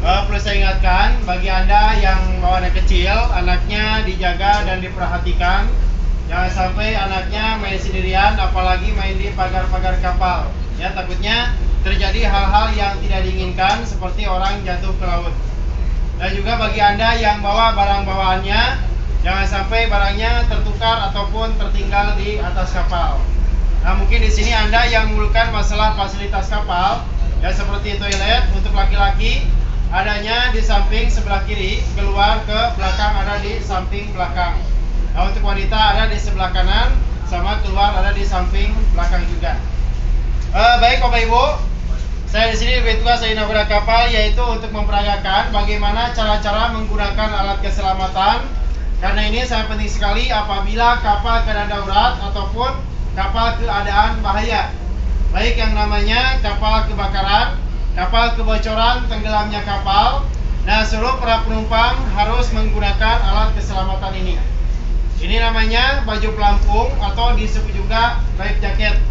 Perlu saya ingatkan bagi Anda yang bawa anak kecil, anaknya dijaga dan diperhatikan. Jangan sampai anaknya main sendirian, apalagi main di pagar-pagar kapal. Ya, takutnya terjadi hal-hal yang tidak diinginkan seperti orang jatuh ke laut. Dan juga bagi Anda yang bawa barang bawaannya, jangan sampai barangnya tertukar ataupun tertinggal di atas kapal. Nah, mungkin di sini Anda yang mengeluhkan masalah fasilitas kapal, ya seperti toilet untuk laki-laki adanya di samping sebelah kiri, keluar ke belakang ada di samping belakang. Nah, untuk wanita ada di sebelah kanan, sama keluar ada di samping belakang juga. Baik Bapak Ibu, saya di sini lebih tugas dari nahkoda kapal, yaitu untuk memperagakan bagaimana cara-cara menggunakan alat keselamatan. Karena ini sangat penting sekali apabila kapal keadaan darurat ataupun kapal keadaan bahaya. Baik yang namanya kapal kebakaran, kapal kebocoran, tenggelamnya kapal. Nah, seluruh para penumpang harus menggunakan alat keselamatan ini. Ini namanya baju pelampung atau disebut juga life jacket.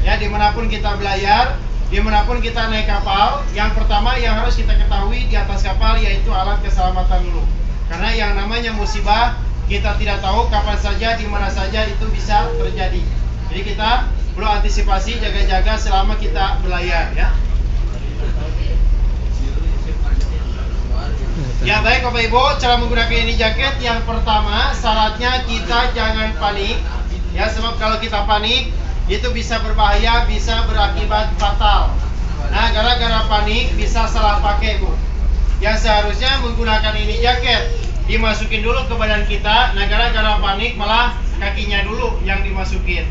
Ya, dimanapun kita belayar, dimanapun kita naik kapal, yang pertama yang harus kita ketahui di atas kapal yaitu alat keselamatan dulu. Karena yang namanya musibah kita tidak tahu kapan saja, di mana saja itu bisa terjadi. Jadi kita perlu antisipasi, jaga-jaga selama kita belayar, ya. Ya baik Bapak Ibu, cara menggunakan ini jaket yang pertama syaratnya kita jangan panik. Ya, sebab kalau kita panik itu bisa berbahaya, bisa berakibat fatal. Nah, gara-gara panik bisa salah pakai Bu. Yang seharusnya menggunakan ini jaket dimasukin dulu ke badan kita. Nah, gara-gara panik malah kakinya dulu yang dimasukin.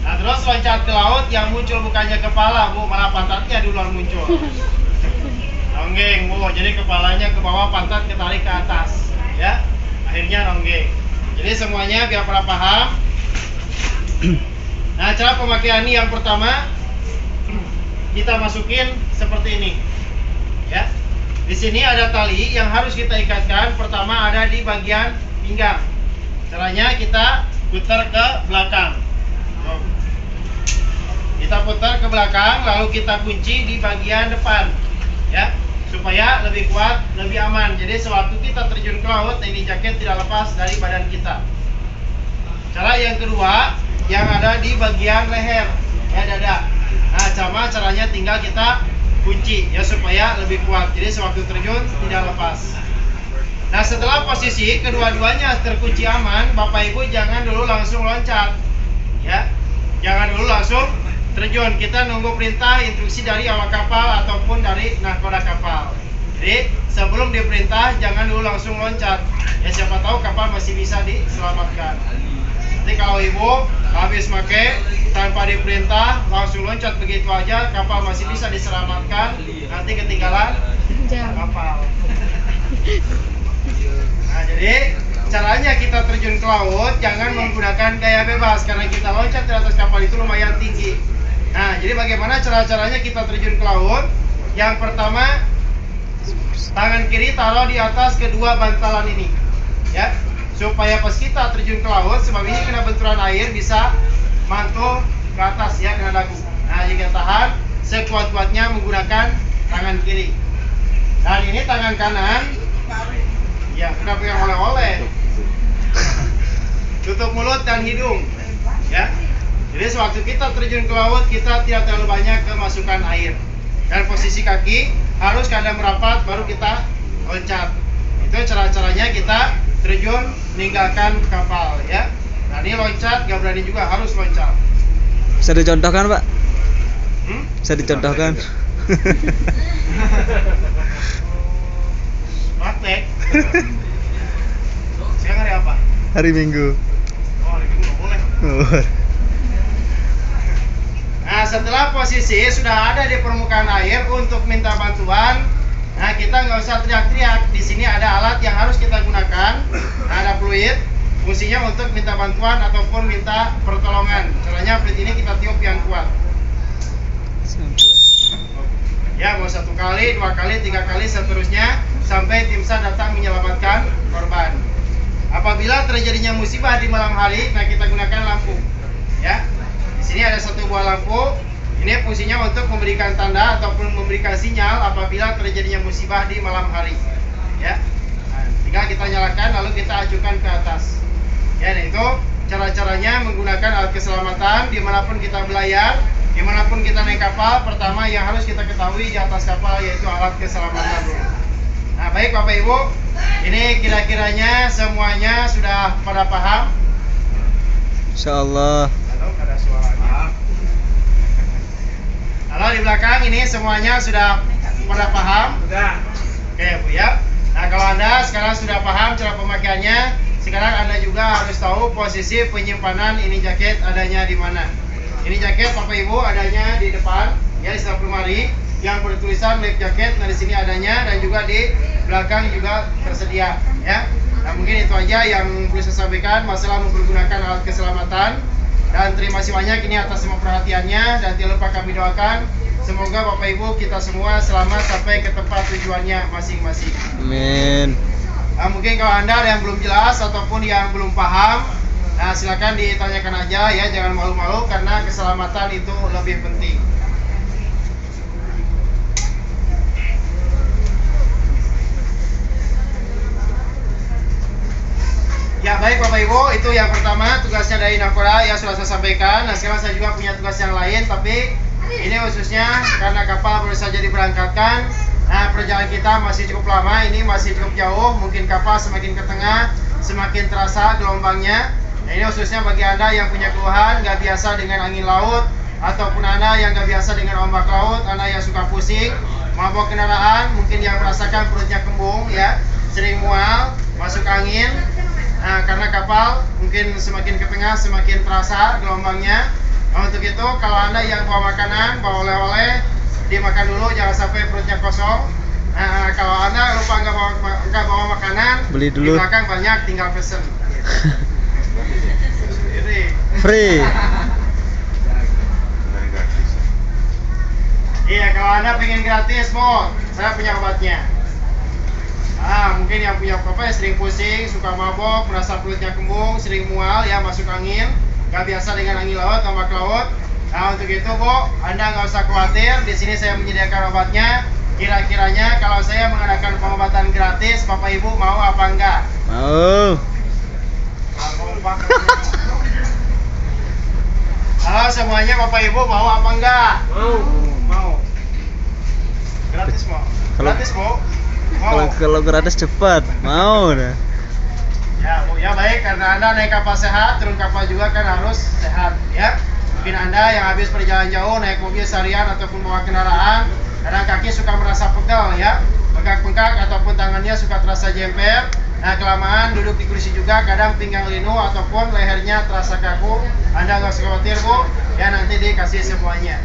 Nah, terus loncat ke laut, yang muncul bukannya kepala Bu, malah pantatnya duluan muncul. Nonggeng Bu, jadi kepalanya ke bawah, pantat ketarik ke atas, ya. Akhirnya nonggeng. Jadi semuanya biar pada paham. Nah, cara pemakaian ini yang pertama kita masukin seperti ini, ya. Di sini ada tali yang harus kita ikatkan. Pertama ada di bagian pinggang. Caranya kita putar ke belakang. Kita putar ke belakang, lalu kita kunci di bagian depan, ya, supaya lebih kuat, lebih aman. Jadi sewaktu kita terjun ke laut, ini jaket tidak lepas dari badan kita. Cara yang kedua, yang ada di bagian leher, ya, dada. Nah, caranya tinggal kita kunci, ya, supaya lebih kuat. Jadi sewaktu terjun tidak lepas. Nah, setelah posisi kedua-duanya terkunci aman, Bapak Ibu jangan dulu langsung loncat, ya. Jangan dulu langsung terjun. Kita nunggu perintah, instruksi dari awak kapal ataupun dari nahkoda kapal. Jadi sebelum diperintah jangan dulu langsung loncat. Ya, siapa tahu kapal masih bisa diselamatkan. Nanti kalau Ibu habis pakai tanpa diperintah langsung loncat begitu aja, kapal masih bisa diselamatkan. Nanti ketinggalan kapal. Nah, jadi caranya kita terjun ke laut jangan menggunakan gaya bebas, karena kita loncat di atas kapal itu lumayan tinggi. Nah, jadi bagaimana cara-caranya kita terjun ke laut? Yang pertama, tangan kiri taruh di atas kedua bantalan ini, ya, supaya pas kita terjun ke laut, sebab ini kena benturan air bisa mantul ke atas, ya, kena dagu. Nah, jika tahan sekuat-kuatnya menggunakan tangan kiri. Dan ini tangan kanan, ya, kena pegang oleh-oleh. Tutup mulut dan hidung, ya. Jadi sewaktu kita terjun ke laut, kita tidak terlalu banyak kemasukan air. Dan posisi kaki harus keadaan merapat, baru kita loncat. Itu cara-caranya kita terjun meninggalkan kapal, ya. Nah, ini loncat, gak berani juga, harus loncat. Bisa dicontohkan Pak? Bisa dicontohkan? Praktek. Sekarang hari apa? Hari Minggu. Oh, hari Minggu boleh. Nah, setelah posisi sudah ada di permukaan air untuk minta bantuan, nah kita nggak usah teriak-teriak. Di sini ada alat yang harus kita gunakan. Nah, ada fluid, fungsinya untuk minta bantuan ataupun minta pertolongan. Caranya fluid ini kita tiup yang kuat. Ya, mau 1 kali, 2 kali, 3 kali, seterusnya sampai tim SAR datang menyelamatkan korban. Apabila terjadinya musibah di malam hari, nah kita gunakan lampu, ya. Di sini ada 1 buah lampu. Ini fungsinya untuk memberikan tanda ataupun memberikan memberikan sinyal apabila terjadinya musibah di malam hari. Ya, nah, tinggal kita nyalakan lalu kita ajukan ke atas. Ya, dan itu cara-caranya menggunakan alat keselamatan dimanapun kita berlayar, dimanapun kita naik kapal. Pertama yang harus kita ketahui di atas kapal yaitu alat keselamatan. Nah, baik Bapak Ibu, ini kira-kiranya semuanya sudah pada paham? Insyaallah. Halo, ada suaranya. Halo, di belakang ini semuanya sudah pada paham? Sudah. Oke Bu ya. Nah, kalau Anda sekarang sudah paham cara pemakaiannya, sekarang Anda juga harus tahu posisi penyimpanan ini jaket adanya di mana. Ini jaket Bapak Ibu adanya di depan, ya, di sebelah lemari yang bertulisan life jacket. Nah, di sini adanya dan juga di belakang juga tersedia, ya. Nah, mungkin itu aja yang perlu saya sampaikan masalah mempergunakan alat keselamatan. Dan terima kasih banyak ini atas semua perhatiannya dan tidak lupa kami doakan semoga Bapak Ibu kita semua selamat sampai ke tempat tujuannya masing-masing. Amin. Nah, mungkin kalau Anda ada yang belum jelas ataupun yang belum paham, nah silakan ditanyakan aja ya, jangan malu-malu karena keselamatan itu lebih penting. Ya baik Bapak Ibu, itu yang pertama tugasnya dari Navkora yang sudah saya sampaikan. Nah sekarang saya juga punya tugas yang lain, tapi ini khususnya karena kapal baru saja diberangkatkan. Nah perjalanan kita masih cukup lama, ini masih cukup jauh. Mungkin kapal semakin ke tengah, semakin terasa gelombangnya. Nah ini khususnya bagi Anda yang punya keluhan, nggak biasa dengan angin laut, ataupun Anda yang nggak biasa dengan ombak laut, Anda yang suka pusing, mabok kendaraan, mungkin yang merasakan perutnya kembung, ya, sering mual, masuk angin. Nah, karena kapal mungkin semakin ke tengah semakin terasa gelombangnya. Nah, untuk itu kalau Anda yang bawa makanan, bawa oleh-oleh, dimakan dulu, jangan sampai perutnya kosong. Nah, kalau Anda lupa nggak bawa makanan, beli dulu. Di belakang banyak, tinggal pesen. Free. Iya, kalau Anda pengen gratis, mau, saya punya obatnya. Nah, mungkin yang punya apa sering pusing, suka mabok, merasa perutnya kembung, sering mual, ya, masuk angin, nggak biasa dengan angin laut, ombak laut. Nah, untuk itu, Bu, Anda nggak usah khawatir. Di sini saya menyediakan obatnya. Kira-kiranya kalau saya mengadakan pengobatan gratis, Bapak Ibu mau apa enggak? Mau. Halo semuanya, Bapak Ibu mau apa enggak? Mau. Gratis mau? Gratis mau? Kalau gratis cepat, mau dah. Ya Bu, ya baik, karena Anda naik kapal sehat, turun kapal juga kan harus sehat, ya. Mungkin Anda yang habis perjalanan jauh naik mobil seharian ataupun bawa kendaraan, kadang kaki suka merasa pegal, ya, bengkak-bengkak ataupun tangannya suka terasa jemper. Nah kelamaan duduk di kursi juga kadang pinggang linu ataupun lehernya terasa kaku. Anda nggak usah khawatir Bu, ya nanti dikasih semuanya.